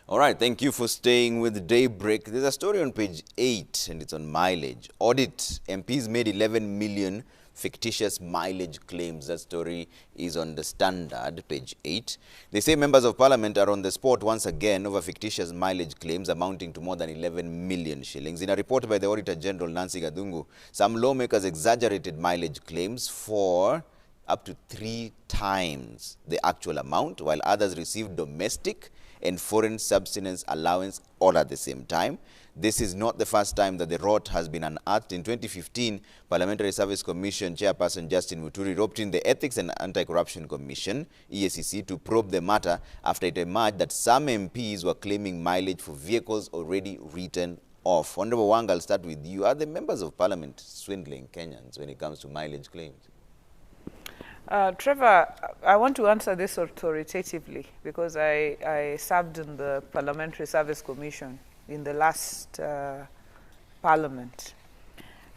All right, thank you for staying with Daybreak. There's a story on page 8, and it's on mileage. Audit. MPs made 11 million fictitious mileage claims. That story is on the Standard, page 8. They say members of parliament are on the spot once again over fictitious mileage claims amounting to more than 11 million shillings. In a report by the Auditor General, Nancy Gadungu, some lawmakers exaggerated mileage claims for up to 3 times the actual amount, while others received domestic and foreign subsistence allowance all at the same time. This is not the first time that the rot has been unearthed. In 2015, Parliamentary Service Commission Chairperson Justin Muturi roped in the Ethics and Anti-Corruption Commission, EACC, to probe the matter after it emerged that some MPs were claiming mileage for vehicles already written off. Honorable Wanga, I'll start with you. Are the members of parliament swindling Kenyans when it comes to mileage claims? Trevor, I want to answer this authoritatively because I served in the Parliamentary Service Commission in the last parliament.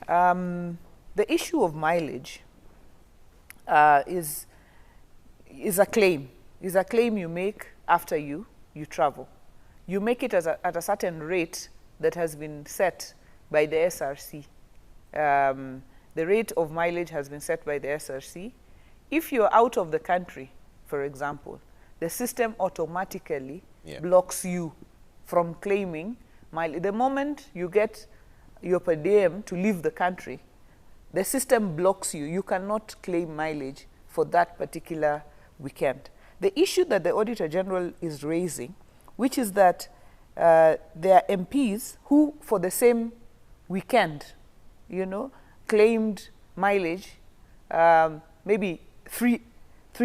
The issue of mileage is a claim. Is a claim you make after you travel. You make it at a certain rate that has been set by the SRC. The rate of mileage has been set by the SRC. If you're out of the country, for example, the system automatically blocks you from claiming mileage. The moment you get your per diem to leave the country, the system blocks you. You cannot claim mileage for that particular weekend. The issue that the Auditor General is raising, which is that there are MPs who, for the same weekend, claimed mileage, maybe three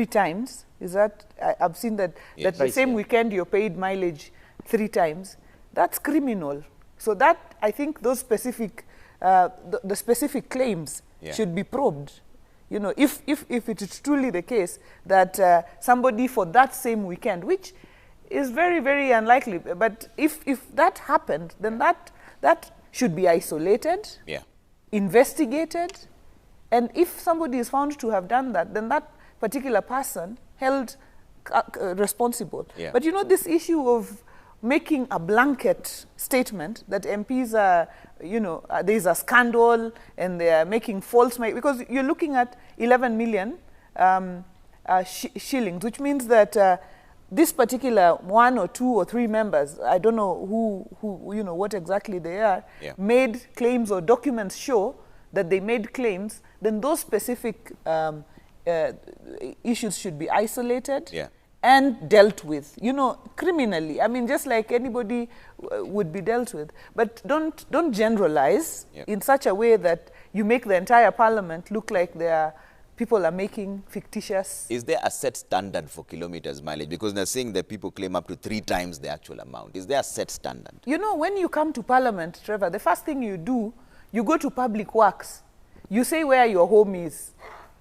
times. Is that, I've seen that, that the same weekend you're paid mileage 3 times. That's criminal. So that, I think those specific, the specific claims should be probed. If it is truly the case that somebody for that same weekend, which is very, very unlikely, but if that happened, then that should be isolated, investigated, and if somebody is found to have done that, then that particular person held responsible. But this issue of making a blanket statement that MPs are, there's a scandal and they are making false, because you're looking at 11 million shillings, which means that this particular 1 or 2 or 3 members, I don't know who what exactly they are, made claims or documents show that they made claims, then those specific issues should be isolated and dealt with, criminally. I mean, just like anybody would be dealt with. But don't generalize in such a way that you make the entire parliament look like people are making fictitious. Is there a set standard for kilometers mileage? Because they're saying that people claim up to 3 times the actual amount. Is there a set standard? When you come to parliament, Trevor, the first thing you do, you go to Public Works. You say where your home is,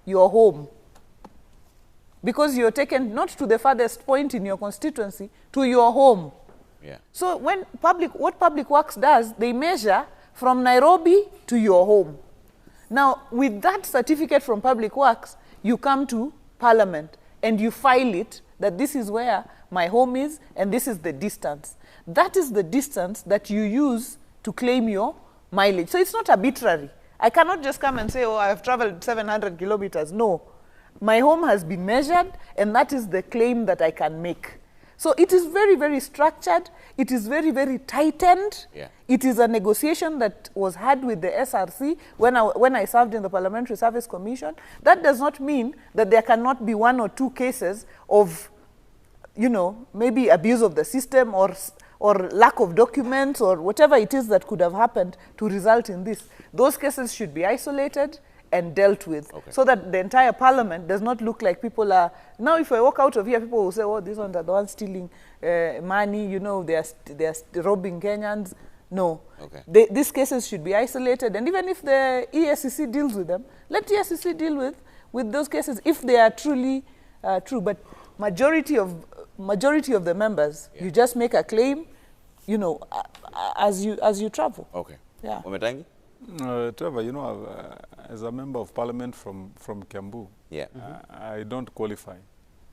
your home. Because you're taken not to the farthest point in your constituency, to your home. So what Public Works does, they measure from Nairobi to your home. Now, with that certificate from Public Works, you come to Parliament and you file it that this is where my home is and this is the distance. That is the distance that you use to claim your mileage. So it's not arbitrary. I cannot just come and say, I have traveled 700 kilometers. No. My home has been measured, and that is the claim that I can make. So it is very, very structured. It is very, very tightened. It is a negotiation that was had with the SRC when I served in the Parliamentary Service Commission. That does not mean that there cannot be 1 or 2 cases of, maybe abuse of the system or lack of documents or whatever it is that could have happened to result in this. Those cases should be isolated and dealt with so that the entire parliament does not look like people are... Now, if I walk out of here, people will say, these ones are the ones stealing money, they are robbing Kenyans. No. These cases should be isolated. And even if the EACC deals with them, let the EACC deal with those cases if they are truly true. But majority of the members, you just make a claim, as you travel. Ometangi? Trevor, as a member of parliament from Kiambu, I don't qualify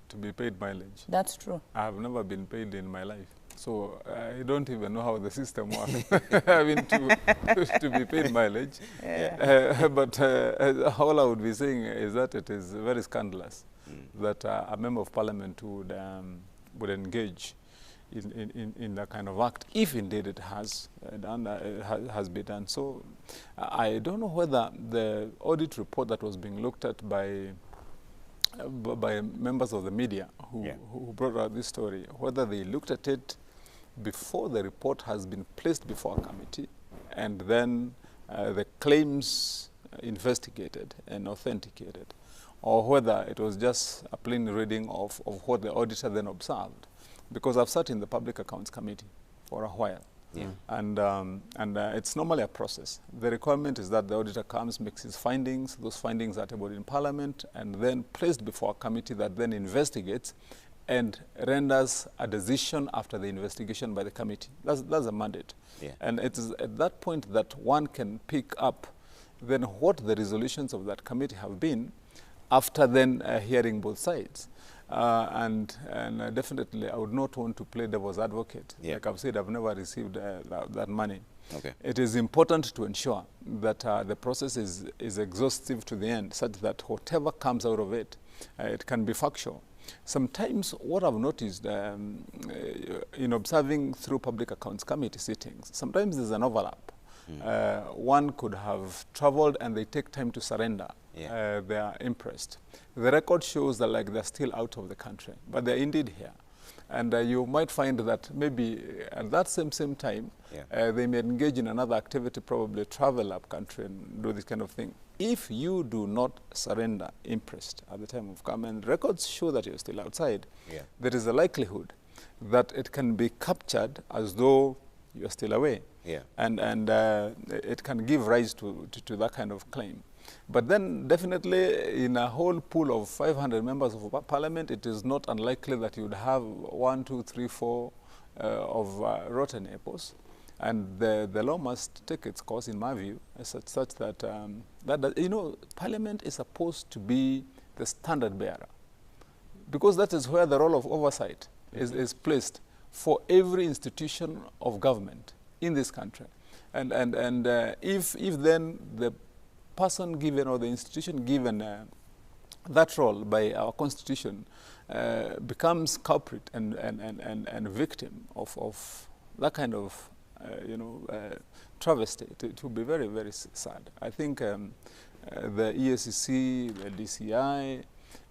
to be paid mileage. That's true. I have never been paid in my life. So I don't even know how the system works. I mean, to be paid mileage. Yeah. But all I would be saying is that it is very scandalous that a member of parliament would engage in that kind of act, if indeed it has has been done. So I don't know whether the audit report that was being looked at by members of the media who brought out this story, whether they looked at it before the report has been placed before a committee and then the claims investigated and authenticated, or whether it was just a plain reading of what the auditor then observed. Because I've sat in the Public Accounts Committee for a while. Yeah. And it's normally a process. The requirement is that the auditor comes, makes his findings, those findings are tabled in Parliament and then placed before a committee that then investigates and renders a decision after the investigation by the committee. That's a mandate. Yeah. And it is at that point that one can pick up then what the resolutions of that committee have been after then hearing both sides. And definitely I would not want to play devil's advocate. Yeah. Like I've said, I've never received that money. Okay. It is important to ensure that the process is exhaustive to the end, such that whatever comes out of it, it can be factual. Sometimes what I've noticed in observing through Public Accounts Committee sittings, sometimes there's an overlap. One could have traveled and they take time to surrender. Yeah. They are impressed. The record shows that like they're still out of the country, but they're indeed here. And you might find that maybe at that same time, they may engage in another activity, probably travel up country and do this kind of thing. If you do not surrender impressed at the time of come, and records show that you're still outside, there is a likelihood that it can be captured as though you're still away. Yeah. And it can give rise to that kind of claim. But then definitely in a whole pool of 500 members of parliament, it is not unlikely that you would have 1, 2, 3, 4 of rotten apples. And the law must take its course, in my view, such that, you know, parliament is supposed to be the standard bearer. Because that is where the role of oversight is placed for every institution of government in this country. And if then the person given or the institution given that role by our constitution becomes culprit and victim of that kind of travesty, it will be very, very sad. I think the EACC, the DCI,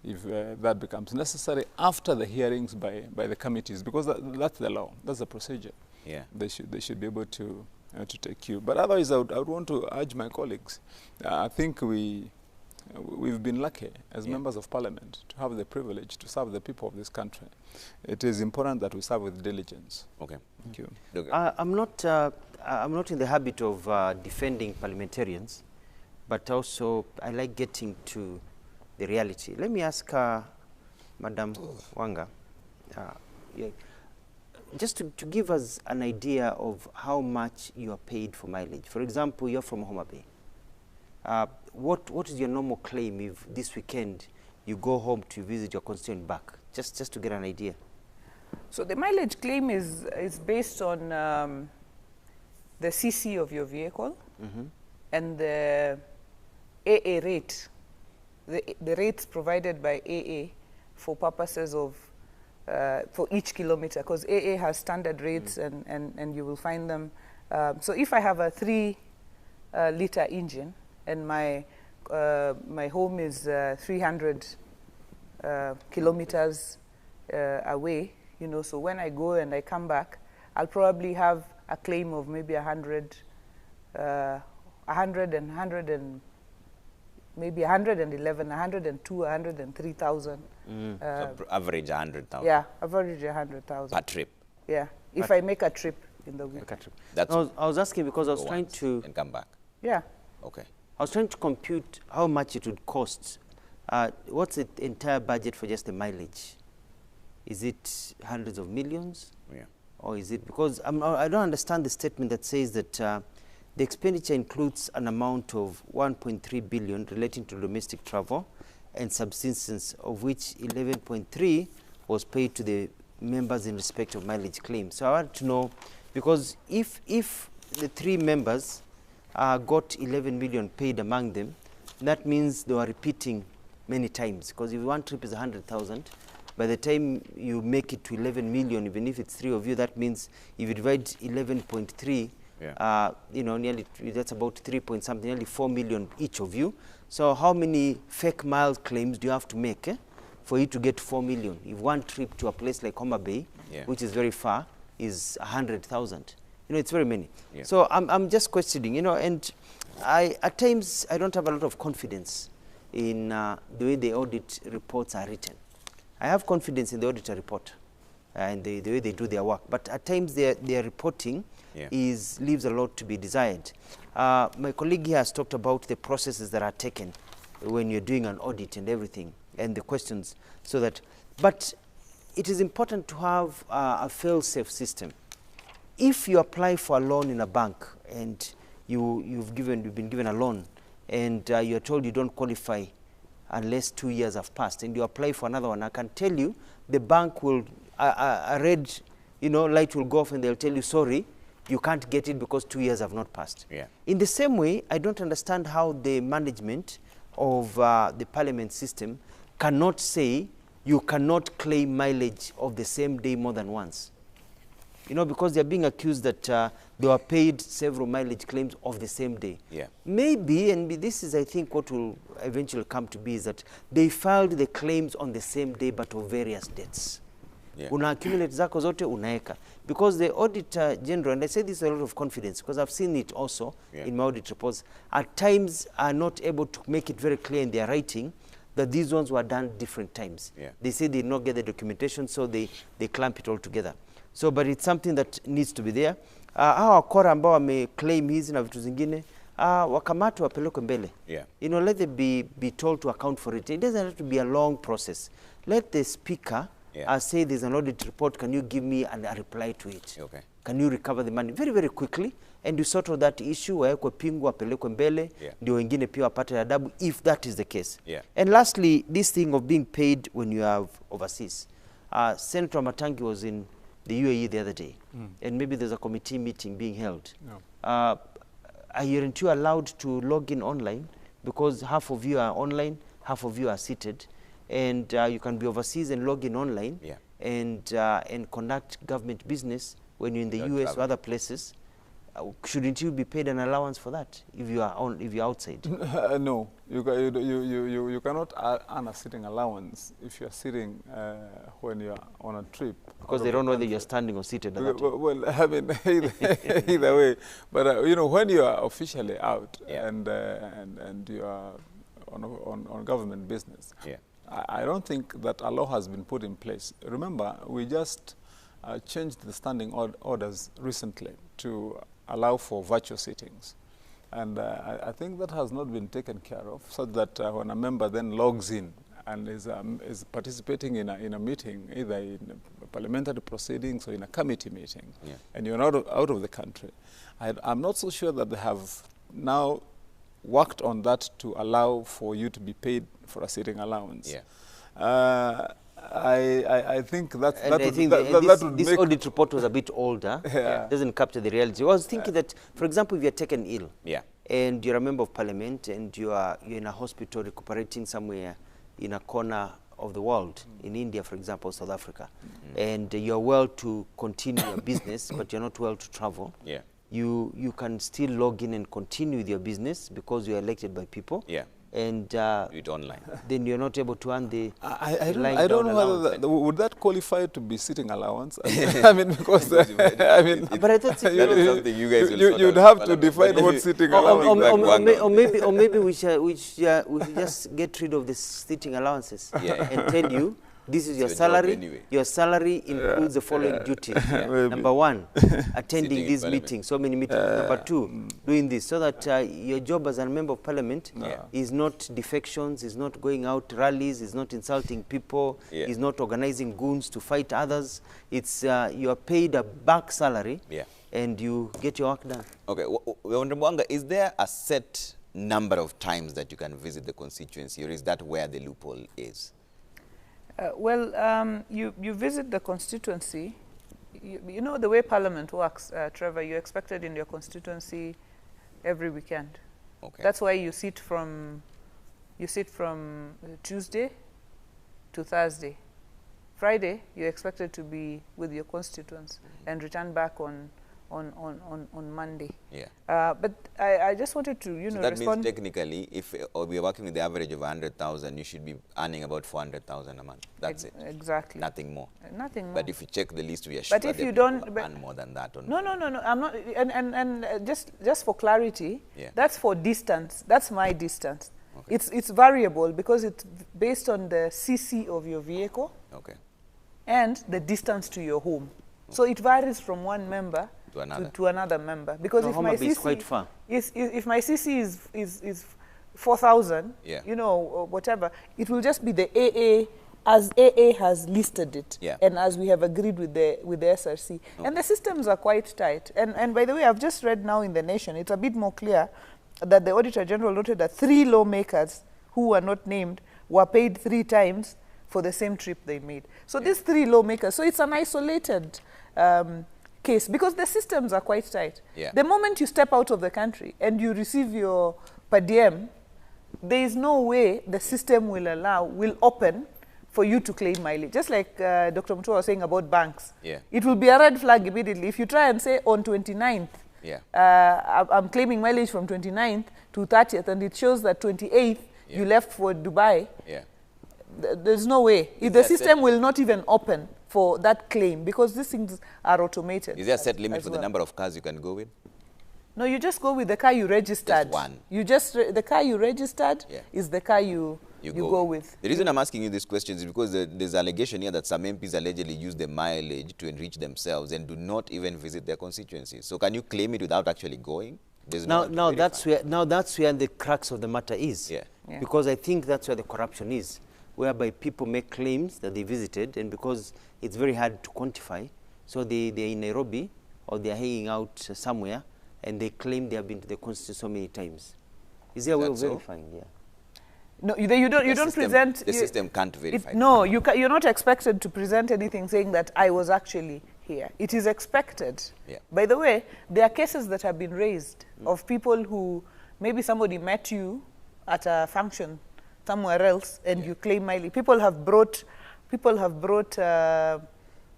if that becomes necessary after the hearings by the committees, because that's the law, that's the procedure. Yeah. They should be able to take cue. But otherwise, I would want to urge my colleagues. I think we've been lucky as members of parliament to have the privilege to serve the people of this country. It is important that we serve with diligence. Okay. Thank you. I'm not in the habit of defending parliamentarians, but also I like getting to the reality. Let me ask Madam Wanga, just to give us an idea of how much you are paid for mileage. For example, you're from Homa Bay. What is your normal claim if this weekend you go home to visit your constituent back? Just to get an idea. So the mileage claim is based on the CC of your vehicle and the AA rate, the rates provided by AA for purposes of for each kilometer, because AA has standard rates and you will find them. So if I have a 3-liter engine and my home is 300 kilometers away, so when I go and I come back, I'll probably have a claim of maybe 100 and maybe 111, 102, 103,000. So average 100,000. Yeah, average 100,000 per trip. Yeah, if I make a trip in the week. That's I was asking because I was trying to and come back. Yeah. Okay. I was trying to compute how much it would cost. What's the entire budget for just the mileage? Is it hundreds of millions? Yeah. Or is it, because I don't understand the statement that says that the expenditure includes an amount of 1.3 billion relating to domestic travel and subsistence, of which 11.3 was paid to the members in respect of mileage claims. So I want to know, because if the 3 members got 11 million paid among them, that means they were repeating many times. Because if one trip is 100,000, by the time you make it to 11 million, even if it's 3 of you, that means if you divide 11.3, you know, nearly, that's about 3 point something, nearly 4 million each of you. So how many fake mile claims do you have to make for you to get 4 million? If one trip to a place like Homa Bay, which is very far, is 100,000, you know, it's very many. So I'm just questioning, you know, and at times I don't have a lot of confidence in the way the audit reports are written. I have confidence in the auditor report and the way they do their work, but at times their reporting leaves a lot to be desired. My colleague here has talked about the processes that are taken when you're doing an audit and everything, and the questions, so that, but it is important to have a fail-safe system. If you apply for a loan in a bank and you've been given a loan and you're told you don't qualify unless 2 years have passed, and you apply for another one, I can tell you the bank will, a red, you know, light will go off and they'll tell you, sorry, you can't get it because 2 years have not passed. In the same way, I don't understand how the management of the parliament system cannot say you cannot claim mileage of the same day more than once. You know, because they're being accused that they were paid several mileage claims of the same day. Maybe, and this is, I think, what will eventually come to be, is that they filed the claims on the same day but of various dates. Una accumulate zako zote unaeka. Because the Auditor General, and I say this with a lot of confidence because I've seen it also in my audit reports, at times are not able to make it very clear in their writing that these ones were done different times. They say they did not get the documentation, so they clamp it all together. So, but it's something that needs to be there. Hawa wakora ambao wameclaim hizi na vitu zingine, wakamatwa wapelekwe mbele. You know, let them be told to account for it. It doesn't have to be a long process. Let the speaker say there's an audit report, can you give me a reply to it? Can you recover the money? Very, very quickly. And you sort of that issue, waekwe pingu, wapelekwe mbele, ndio wengine pia wapate adabu, if that is the case. And lastly, this thing of being paid when you have overseas. Senator Matangi was in the UAE the other day, and maybe there's a committee meeting being held. Aren't you allowed to log in online? Because half of you are online, half of you are seated, and you can be overseas and log in online and conduct government business when you're in the US or other places. Shouldn't you be paid an allowance for that if you are if you're outside? No, you cannot earn a sitting allowance if you are sitting when you are on a trip. Because they don't know whether you're standing or seated. Well, I mean, either way. But you know, when you are officially out and you are on government business, I don't think that a law has been put in place. Remember, we just changed the standing orders recently to allow for virtual sittings. And I think that has not been taken care of, so that when a member then logs in and is participating in a meeting, either in parliamentary proceedings or in a committee meeting, and you're not out of the country, I'm not so sure that they have now worked on that to allow for you to be paid for a sitting allowance. I think this audit report was a bit older. Doesn't capture the reality. I was thinking that, for example, if you're taken ill, and you're a member of parliament, and you're in a hospital recuperating somewhere in a corner of the world, in India, for example, South Africa, and you're well to continue your business, but you're not well to travel, you can still log in and continue with your business because you're elected by people. And do it online. Then you're not able to earn the I don't know whether would that qualify to be sitting allowance. I mean, because I mean, but I thought that is something you guys will you'd have to define what sitting allowance. Or maybe we should just get rid of the sitting allowances and tell you this is your salary. Anyway. Your salary includes the following duties. Number one, attending these meetings, so many meetings. Number two, doing this, so that your job as a member of parliament is not defections, is not going out rallies, is not insulting people, is not organizing goons to fight others. It's you are paid a back salary, and you get your work done. Okay, Mwanga, is there a set number of times that you can visit the constituency, or is that where the loophole is? You visit the constituency. You know the way Parliament works, Trevor. You're expected in your constituency every weekend. Okay. That's why you sit from Tuesday to Thursday. Friday, you're expected to be with your constituents and return back on Monday. Yeah. But I just wanted to, So that respond. means technically, if we're working with the average of 100,000, you should be earning about 400,000 a month. That's it. Exactly. Nothing more. Nothing more. But if you check the list, we are sure But if that you people don't- but- earn more than that. No, I'm not. And just for clarity, Yeah. that's for distance. That's my distance. Okay. It's variable because it's based on the CC of your vehicle Okay. and the distance to your home. So it varies from one member To another. to another member. Because No, if my Homa Bay is CC quite far. if my CC is 4,000, Yeah. or whatever, it will just be the AA as AA has listed it, Yeah. and as we have agreed with the SRC. And the systems are quite tight. And by the way, I've just read now in The Nation, it's a bit more clear that the Auditor General noted that 3 lawmakers who were not named were paid 3 times for the same trip they made. So these 3 lawmakers, so it's an isolated case because the systems are quite tight. Yeah. The moment you step out of the country and you receive your per diem, there is no way the system will open for you to claim mileage. Just like Dr. Mutua was saying about banks. Yeah. It will be a red flag immediately. If you try and say on 29th, Yeah. I'm claiming mileage from 29th to 30th, and it shows that 28th you left for Dubai, Yeah. there's no way. Is The there a system set- will not even open for that claim because these things are automated. Is there a set limit as for well. the number of cars you can go with? No, you just go with the car you registered. one. The car you registered Yeah. is the car you go with. The reason I'm asking you these questions is because there's allegation here that some MPs allegedly use the mileage to enrich themselves and do not even visit their constituencies. So can you claim it without actually going? There's no one to Now verify. that's where the crux of the matter is. Yeah. Yeah. Because I think that's where the corruption is, whereby people make claims that they visited, and because it's very hard to quantify, so they're in Nairobi or they're hanging out somewhere, and they claim they have been to the constituency so many times. Is there a way that of so? verifying? Yeah. No, you don't present. The system can't verify. No, you're not expected to present anything saying that I was actually here. It is expected. Yeah. By the way, there are cases that have been raised of people who maybe somebody met you at a function somewhere else and you claim mileage. People have brought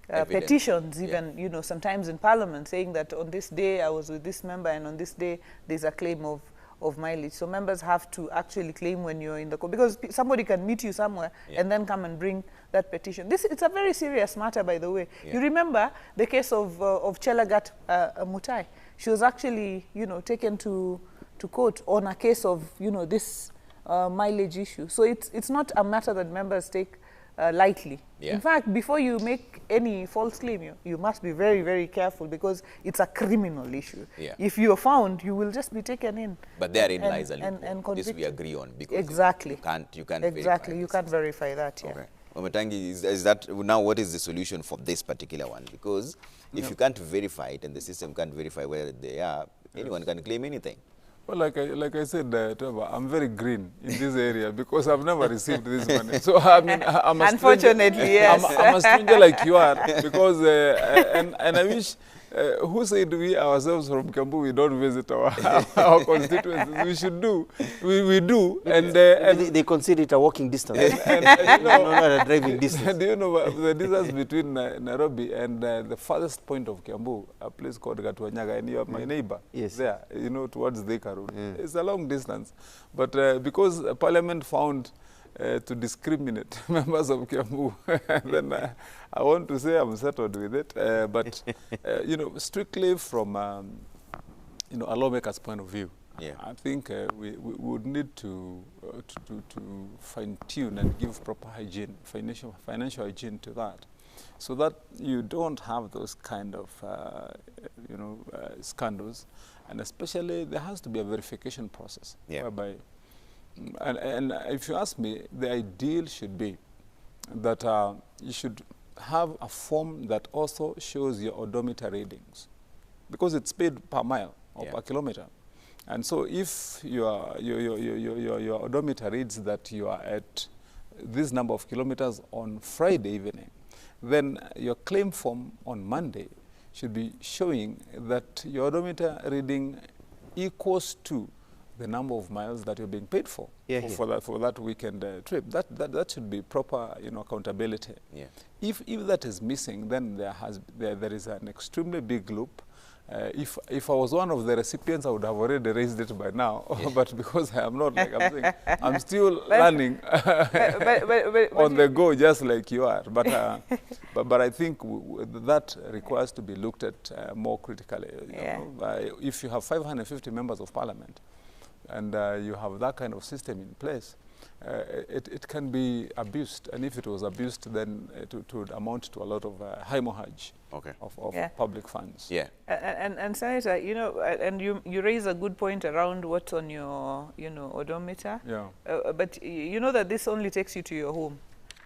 Evidence. petitions even, sometimes in Parliament saying that on this day I was with this member and on this day there's a claim of mileage. So members have to actually claim when you're in the because somebody can meet you somewhere and then come and bring that petition. It's a very serious matter, by the way. Yeah. You remember the case of Chelagat Mutai. She was actually, taken to court on a case of, this mileage issue. So it's not a matter that members take lightly. Yeah. In fact, before you make any false claim, you must be very, very careful because it's a criminal issue. Yeah. If you're found, you will just be taken in. But therein and- lies a and- loophole. and This we convicted. agree on because Exactly. you can't Exactly, verify you this. can't verify that, yeah. Okay. Wamatangi, is that now what is the solution for this particular one? Because if you can't verify it and the system can't verify whether they are, anyone can claim anything. Well, like I said, Trevor, I'm very green in this area because I've never received this money. So I mean, I'm a Unfortunately, stranger, yes. I'm a stranger like you are because, and I wish. Who said we ourselves from Kiambu we don't visit our constituencies? We should do. We do. And They consider it a walking distance, not a driving distance. do you know the distance between Nairobi and the farthest point of Kiambu, a place called Gatuanyaga, and you are my neighbor Yes. there, towards Thika Road. It's a long distance. But because Parliament found to discriminate members of Kiambu, then I want to say I'm settled with it. But, strictly from, a lawmaker's point of view, Yeah. I think we would need to fine-tune and give proper hygiene, financial hygiene to that, so that you don't have those kind of, scandals. And especially, there has to be a verification process, Yeah. whereby, and if you ask me, the ideal should be that you should have a form that also shows your odometer readings, because it's paid per mile or per kilometer. And so if your odometer reads that you are at this number of kilometers on Friday evening, then your claim form on Monday should be showing that your odometer reading equals to the number of miles that you're being paid for, for that weekend trip. That should be proper, accountability. Yeah. If that is missing, then there is an extremely big loop. If I was one of the recipients, I would have already raised it by now. But because I am not, like I'm saying, I'm still learning on the go, just like you are. But I think that requires to be looked at more critically. If you have 550 members of parliament, and you have that kind of system in place, it can be abused. And if it was abused, then it would amount to a lot of hemorrhage of public funds. Yeah. And Senator, and you raise a good point around what's on your, odometer. Yeah. But you know that this only takes you to your home.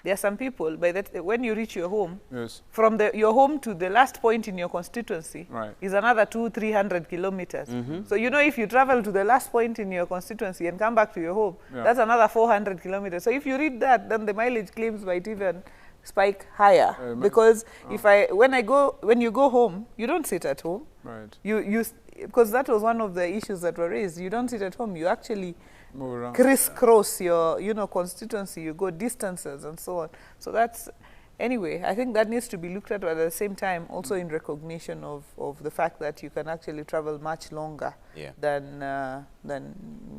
There are some people, when you reach your home, from your home to the last point in your constituency is another 200-300 kilometers. So, if you travel to the last point in your constituency and come back to your home, that's another 400 kilometers. So if you read that, then the mileage claims might even spike higher. Because when you go home, you don't sit at home. Right. Because that was one of the issues that were raised. You don't sit at home. You actually crisscross your, constituency. You go distances and so on. So that's, anyway, I think that needs to be looked at the same time, also in recognition of the fact that you can actually travel much longer than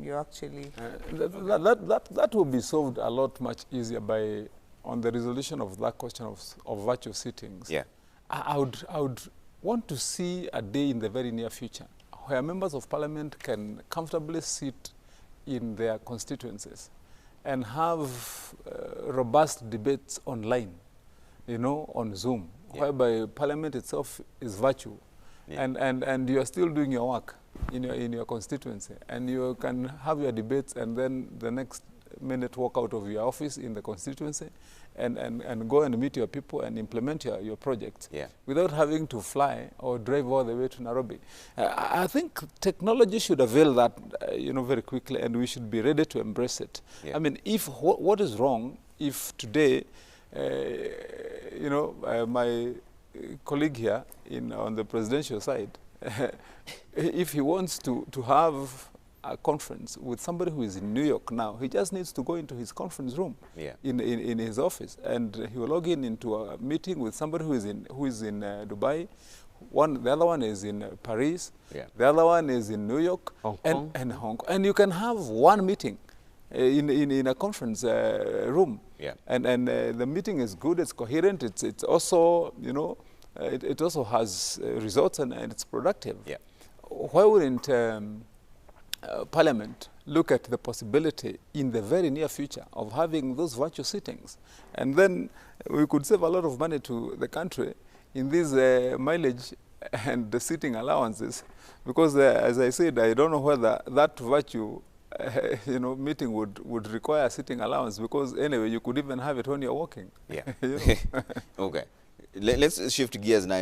you actually. That will be solved a lot much easier on the resolution of that question of virtual sittings. Yeah. I would want to see a day in the very near future where members of parliament can comfortably sit in their constituencies and have robust debates online, on Zoom, whereby parliament itself is virtual, and you are still doing your work in your constituency, and you can have your debates, and then the next minute walk out of your office in the constituency and go and meet your people and implement your projects without having to fly or drive all the way to Nairobi. I think technology should avail that, very quickly, and we should be ready to embrace it. Yeah. I mean, what is wrong if today, my colleague here on the presidential side, if he wants to have a conference with somebody who is in New York now, he just needs to go into his conference room in his office, and he will log into a meeting with somebody who is in Dubai. The other one is in Paris. The other one is in New York, and Hong Kong. And you can have one meeting in a conference room. And the meeting is good. It's coherent. It's also it also has results, and it's productive. Why wouldn't Parliament look at the possibility in the very near future of having those virtual sittings? And then we could save a lot of money to the country in these mileage and the sitting allowances, because as I said, I don't know whether that virtual meeting would require a sitting allowance, because anyway, you could even have it when you're walking. Okay. Let's shift gears now.